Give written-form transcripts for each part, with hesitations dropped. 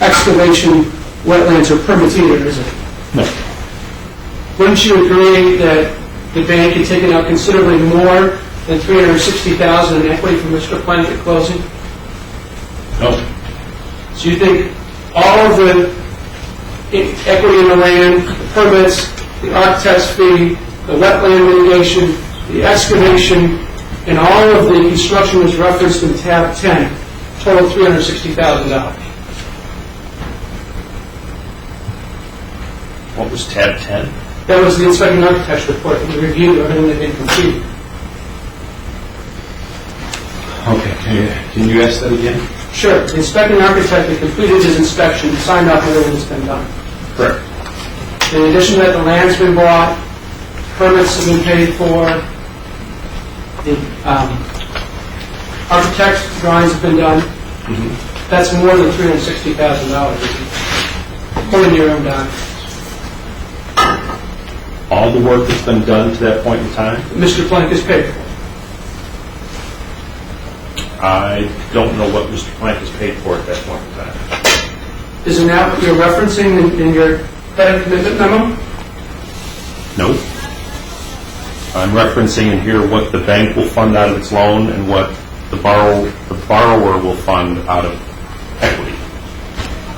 excavation, wetlands, or permits either, is it? No. Wouldn't you agree that the bank had taken out considerably more than $360,000 in equity from Mr. Plank at closing? No. So you think all of the equity in the land, the permits, the architect's fee, the wetland mitigation, the excavation, and all of the construction was referenced in tab 10, total $360,000? What was tab 10? That was the inspecting architect's report that we reviewed everything that had been completed. Okay, can you ask that again? Sure. The inspecting architect had completed his inspection, signed off on everything that's been done. Correct. In addition to that, the land's been bought, permits have been paid for, the architect's drawings have been done. That's more than $360,000, according to your own documents. All the work that's been done to that point in time? Mr. Plank is paid for. I don't know what Mr. Plank has paid for at that point in time. Isn't that what you're referencing in your credit commitment memo? No. I'm referencing in here what the bank will fund out of its loan and what the borrower will fund out of equity.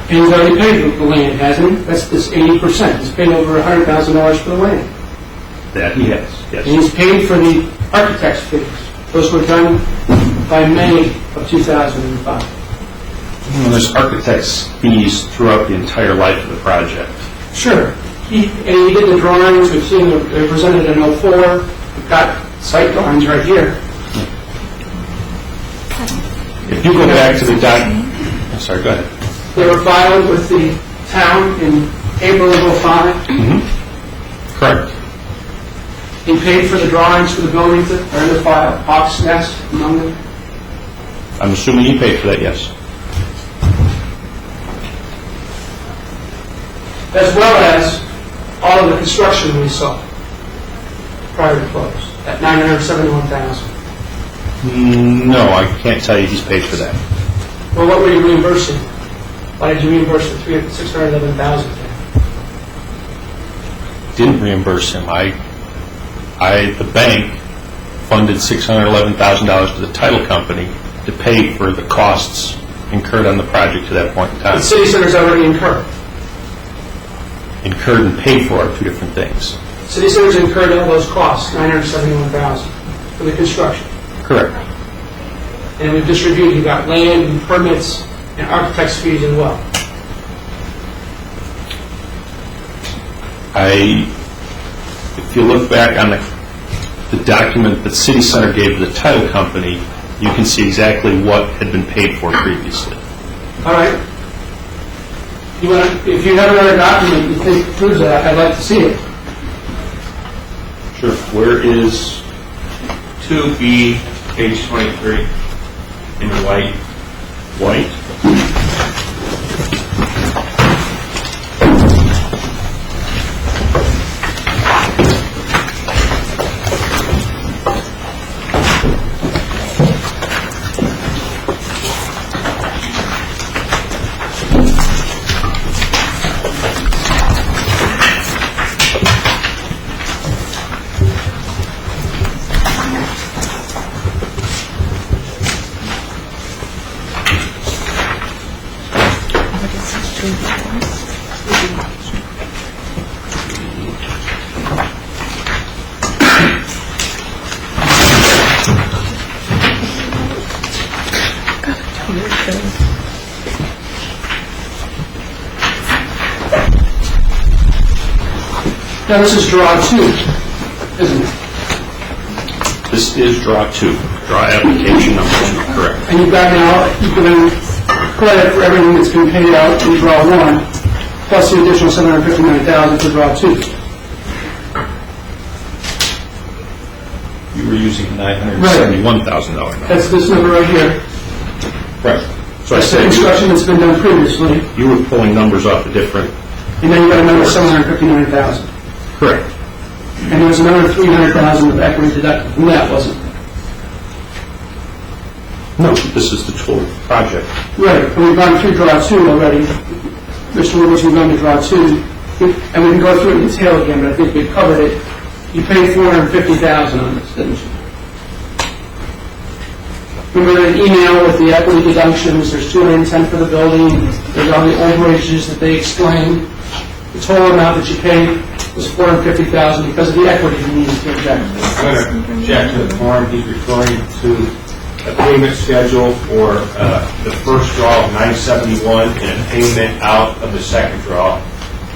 And he's already paid for the land, hasn't he? That's this 80%. He's paid over $100,000 for the land. That he has, yes. And he's paid for the architect's fees. Those were done by May of 2005. There's architect's fees throughout the entire life of the project. Sure. He did the drawings. We've seen they're presented in 04. We've got site drawings right here. If you go back to the document, I'm sorry, go ahead. They were filed with the town in April of 05. Correct. He paid for the drawings for the buildings that are in the file, Hawk's Nest among them. I'm assuming you paid for that, yes. As well as all of the construction we saw prior to close at $971,000. No, I can't tell you he's paid for that. Well, what were you reimbursing? Why did you reimburse the $611,000? Didn't reimburse him. The bank funded $611,000 to the title company to pay for the costs incurred on the project to that point in time. The city center's already incurred. Incurred and paid for are two different things. City center's incurred all those costs, $971,000 for the construction. Correct. And we've just reviewed, you've got land and permits and architect's fees as well. If you look back on the document that City Center gave to the title company, you can see exactly what had been paid for previously. All right. If you have another document you think proves that, I'd like to see it. Sure. Where is 2B, page 23, in white? White? Now this is draw 2, isn't it? This is draw 2. Draw application number 2, correct. And you've got now, you've given credit for everything that's been paid out in draw 1, plus the additional $759,000 for draw 2. You were using $971,000 number. That's this number right here. Right. So I That's the said construction that's been done previously. you were pulling numbers off the different. And then you've got another $759,000. Correct. And there was another $300,000 of equity deducted from that, wasn't it? No, this is the total project. Right. And we've gone through draw 2 already. Mr. Wood was going to draw two, and we can go through it in detail again, but I think we covered it. You paid $450,000 on this, didn't you? Remember the email with the equity deductions? There's $210 for the building. There's all the overages that they explained. The total amount that you paid was $450,000 because of the equity you needed to inject. I'm going to object to the form. He's referring to a payment schedule for the first draw of $971 and a payment out of the second draw.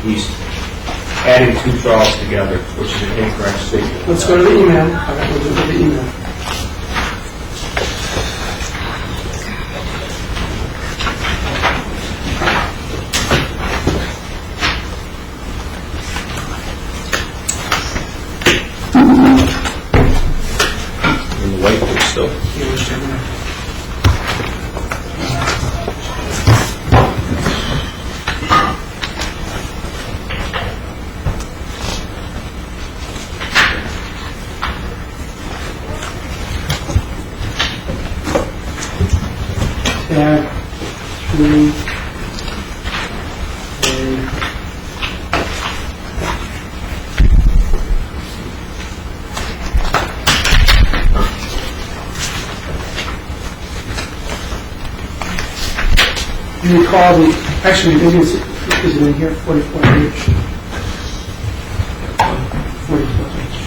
He's adding two draws together, which is an incorrect statement. Let's go to the email. All right, we'll look at the email. In the white book still. Tab 3. You recall the, actually, maybe is it in here, 44H? 44H.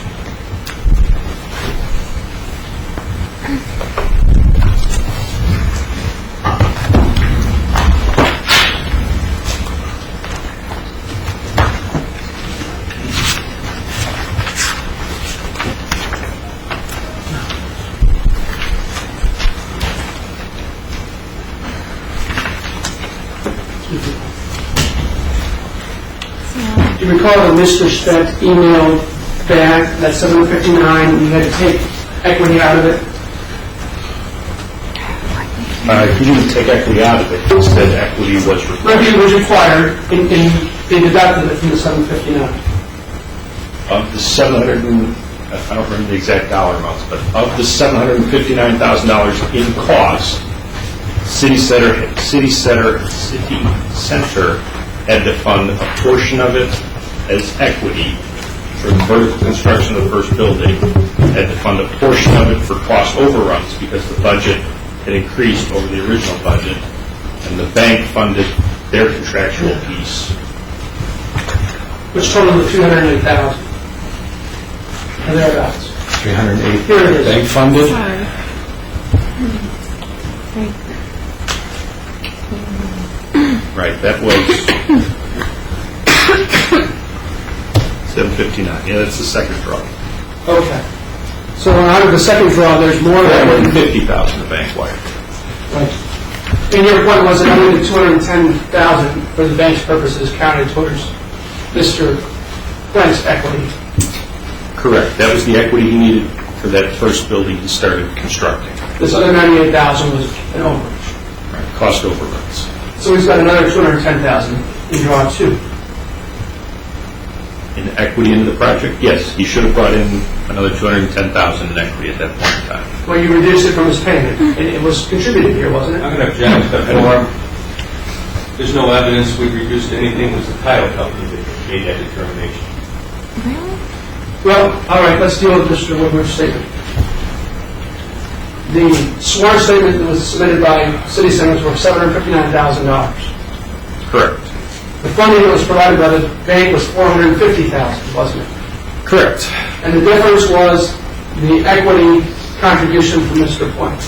You recall that Mr. Speck emailed back that $759, you had to take equity out of it? He didn't take equity out of it. Instead, equity was required. Equity was required, and they deducted it from the $759. Of the I don't remember the exact dollar amounts, but of the $759,000 in cost, City Center had to fund a portion of it as equity for the vertical construction of the first building, had to fund a portion of it for cost overruns because the budget had increased over the original budget, and the bank funded their contractual piece. Which totaled to $308,000. Or thereabouts. 308. Here it is. Bank funded? Right, that was 759. Yeah, that's the second draw. Okay. So out of the second draw, there's more than... 450,000 the bank wired. Right. And your point was that only $210,000 for the bank's purposes counted towards Mr. Blank's equity. Correct. That was the equity he needed for that first building he started constructing. This other $98,000 was an overage. Right. Cost overruns. So he's got another $210,000 in draw two. In equity into the project? Yes. He should have brought in another $210,000 in equity at that point in time. Well, you reduced it from his payment, and it was contributed here, wasn't it? I'm going to object to the form. There's no evidence we reduced anything. It was the title company that made that determination. Really? Well, all right, let's deal with Mr. Woodward's statement. The sworn statement that was submitted by City Centers was $759,000. Correct. The funding that was provided by the bank was $450,000, wasn't it? Correct. And the difference was the equity contribution from Mr. Point.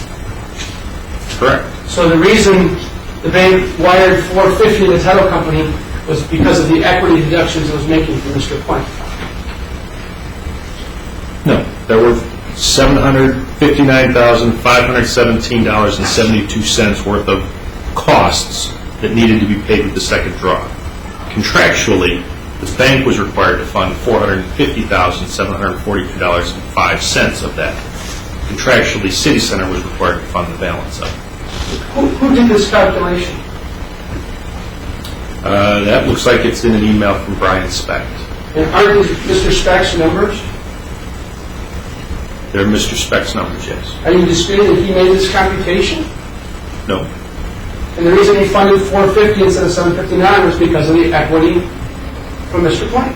Correct. So the reason the bank wired $450 to the title company was because of the equity deductions it was making from Mr. Point. No, there were $759,517.72 worth of costs that needed to be paid with the second draw. Contractually, the bank was required to fund $450,742.05 of that. Contractually, City Center was required to fund the balance of it. Who did this calculation? That looks like it's in an email from Brian Specht. And aren't these Mr. Speck's numbers? They're Mr. Specht's numbers, yes. Are you disputing that he made this computation? No. And the reason he funded 450 instead of 759 was because of the equity from Mr. Plank.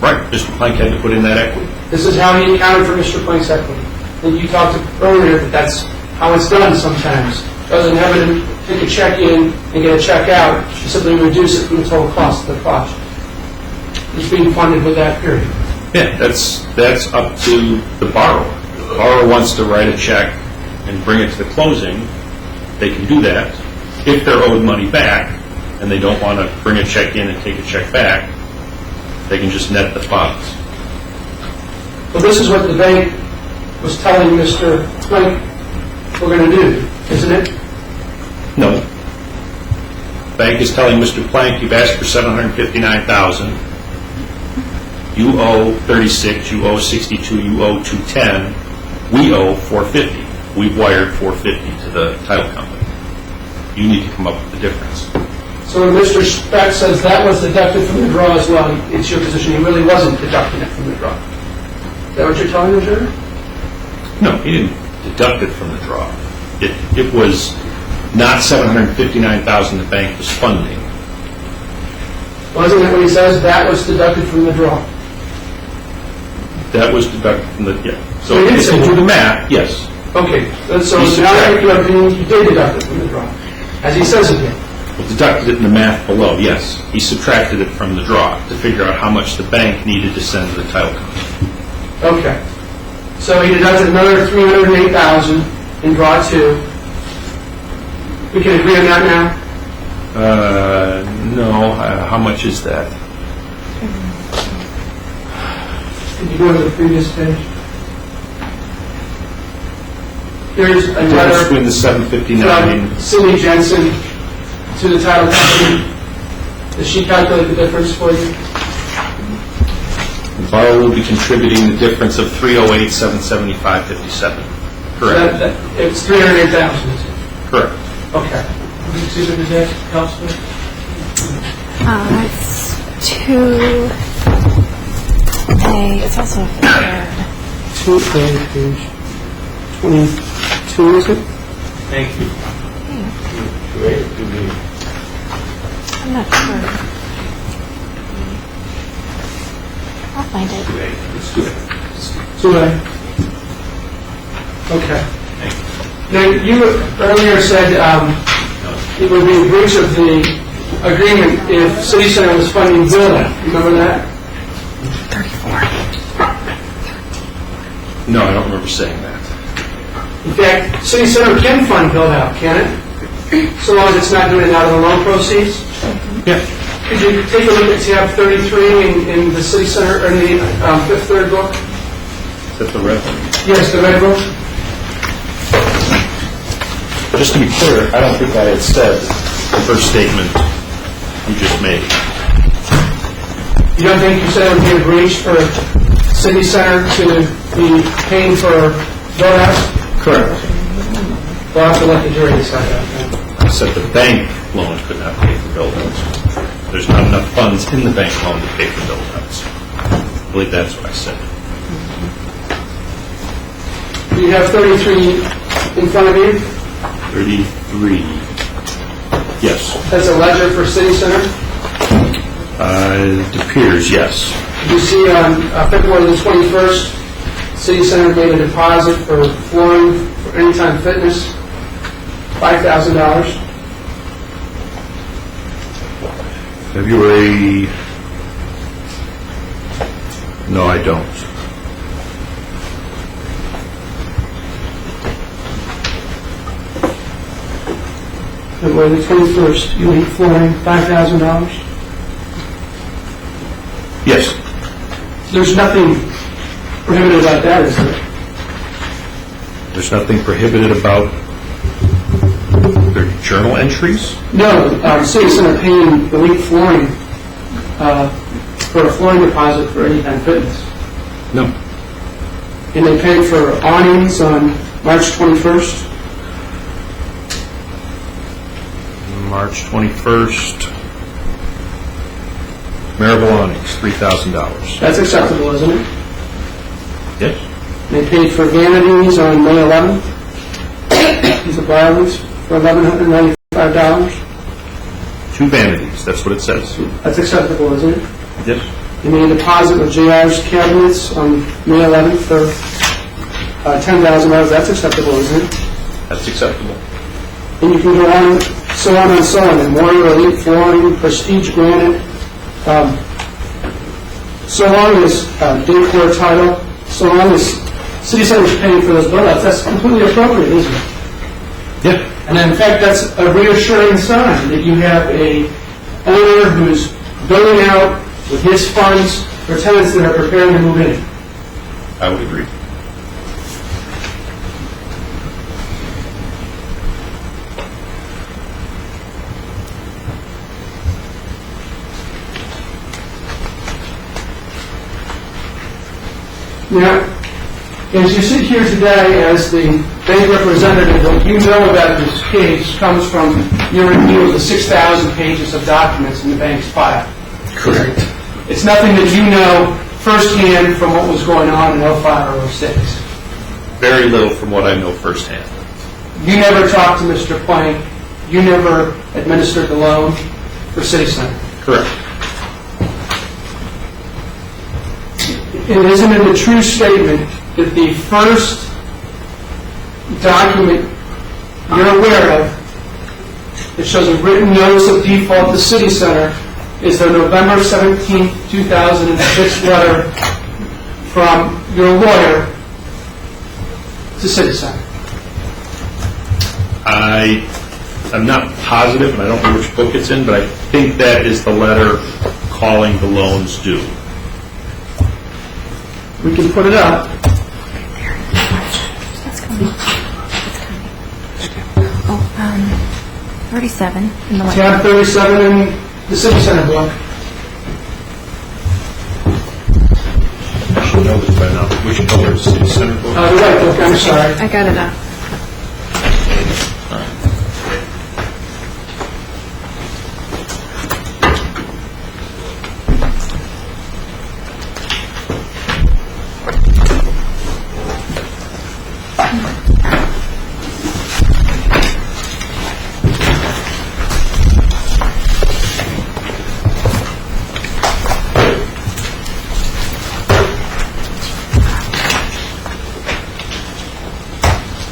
Right, Mr. Plank had to put in that equity. This is how he accounted for Mr. Plank's equity. And you talked earlier that that's how it's done sometimes. Doesn't have it take a check in and get a check out. You simply reduce it from the total cost of the project. It's being funded with that period. Yeah, that's up to the borrower. If the borrower wants to write a check and bring it to the closing, they can do that. If they're owed money back and they don't want to bring a check in and take a check back, they can just net the funds. But this is what the bank was telling Mr. Plank we're going to do, isn't it? No. Bank is telling Mr. Plank, you've asked for $759,000. You owe 36, you owe 62, you owe 210. We owe 450. We've wired 450 to the title company. You need to come up with the difference. So when Mr. Speck says that was deducted from the draw as well, it's your position he really wasn't deducting it from the draw. Is that what you're telling me, Jerry? No, he didn't deduct it from the draw. It was not $759,000 the bank was funding. Wasn't that what he says? That was deducted from the draw. That was deducted from the, yeah. So he did if say you do that. the math, yes. Okay, so He now that subtracted. you did deduct it from the draw, as he says it did. Well, deducted it in the math below, yes. He subtracted it from the draw to figure out how much the bank needed to send to the title company. Okay. So he deducted another $308,000 in draw 2. We can agree on that now? No, how much is that? Could you go to the previous page? Here's a Difference letter between the 759, from Cindy Jensen to the title company. Does she calculate the difference for you? the borrower will be contributing the difference of 308,775.57. Correct. It's $308,000. Correct. Okay. Excuse me, does that help? It's 2A. It's also a third. 2A, page 22, is it? Thank you. I'm not sure. I'll find it. Let's do it. 2A. Okay. Now, you earlier said it would be a breach of the agreement if City Center was funding build-out. Remember that? 34. No, I don't remember saying that. In fact, City Center can fund build-out, can it? So long as it's not doing it out of the loan proceeds? Yeah. Could you take a look at tab 33 in the City Center, or in the Fifth Third book? Is that the red one? Yes, the red book. Just to be clear, I don't think I had said the first statement you just made. You don't think you said it would be a breach for City Center to be paying for build-outs? Correct. We'll have to let the jury decide that. I said the bank loan could not pay for build-outs. There's not enough funds in the bank loan to pay for build-outs. I believe that's what I said. You have 33 in front of you. 33. Yes. That's a ledger for City Center. It appears, yes. You see on February the 21st, City Center made a deposit for flooring for Anytime Fitness, $5,000. February... No, I don't. February the 21st, you need flooring, $5,000. Yes. There's nothing prohibited about that, is there? There's nothing prohibited about their journal entries? No, City Center paying the week flooring for a flooring deposit for Anytime Fitness. No. And they paid for awnings on March 21st. March 21st. Marable awnings, $3,000. That's acceptable, isn't it? Yes. They paid for vanities on May 11th. These are borrowings, for $1,195. 2 vanities, that's what it says. That's acceptable, isn't it? Yes. You made a deposit with JR's cabinets on May 11th for $10,000. That's acceptable, isn't it? That's acceptable. And you can go on, so on and so on. And Warrior Elite Flooring, Prestige Granite, so long as decor title, so long as City Center is paying for those build-outs, that's completely appropriate, isn't it? Yeah. And in fact, that's a reassuring sign that you have a owner who's building out with his funds for tenants that are preparing to move in. I would agree. Now, as you sit here today as the bank representative, what you know about this case comes from your review of the 6,000 pages of documents in the bank's file. Correct. It's nothing that you know firsthand from what was going on in 05 or 06. Very little from what I know firsthand. You never talked to Mr. Plank. You never administered the loan for City Center. Correct. It isn't in the true statement that the first document you're aware of that shows a written notice of default to City Center is the November 17, 2006 letter from your lawyer to City Center. I'm not positive, and I don't know which book it's in, but I think that is the letter calling the loans due. We can put it up. It's coming. It's coming. Oh, 37 in the white. Tab 37 in the City Center book. I should know this by now. Which color is City Center book? The white book, I'm sorry. I got it up.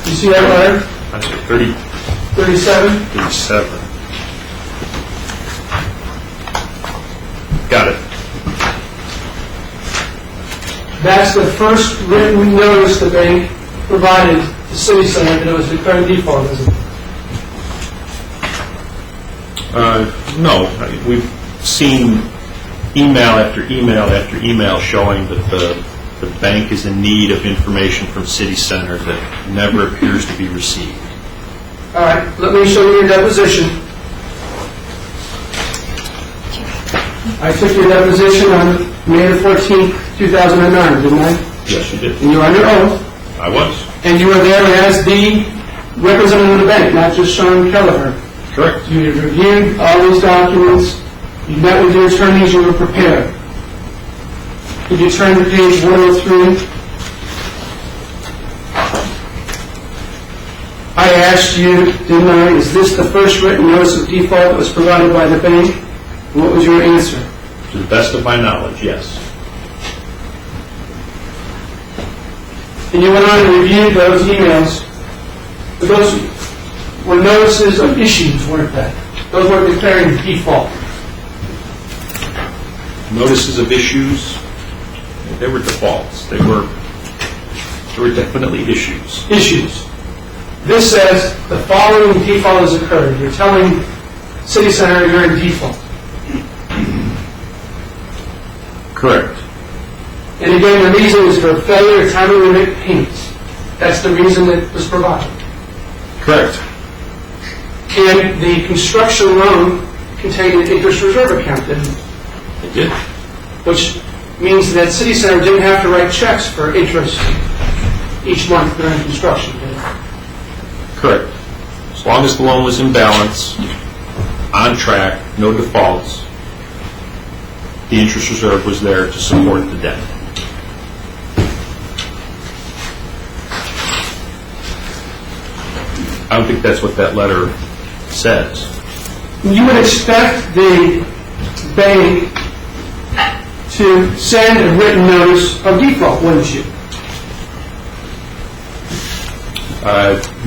You see that letter? That's 30, 37? 37. Got it. That's the first written notice the bank provided to City Center that it was declared default, isn't it? No, we've seen email after email after email showing that the bank is in need of information from City Center that never appears to be received. All right, let me show you your deposition. I took your deposition on May the 14th, 2009, didn't I? Yes, you did. And you were under oath, I was. and you were there as the representative of the bank, not just Sean Kelleher. Correct. You had reviewed all these documents, you met with your attorneys, you were prepared. Could you turn to page 103? I asked you, didn't I, is this the first written notice of default that was provided by the bank? And what was your answer? To the best of my knowledge, yes. And you went on and reviewed those emails. But those were notices of issues, weren't they? Those weren't declaring default. Notices of issues, they were defaults. They were definitely issues. Issues. This says the following default has occurred. You're telling City Center you're in default. Correct. And again, the reason is for failure of timely to make payments. That's the reason that was provided. Correct. And the construction loan contained an interest reserve account, didn't it? It did. Which means that City Center didn't have to write checks for interest each month during construction, did it? Correct. As long as the loan was in balance, on track, no defaults, the interest reserve was there to support the debt. I don't think that's what that letter says. You would expect the bank to send a written notice of default, wouldn't you?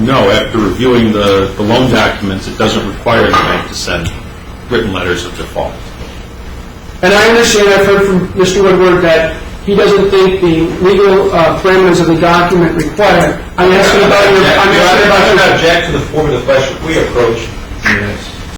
No, after reviewing the loan documents, it doesn't require the bank to send written letters of default. And I understand, I've heard from Mr. Woodward that he doesn't think the legal parameters of the document require. I'm asking about your... I'm going to object to the form of the question. We approach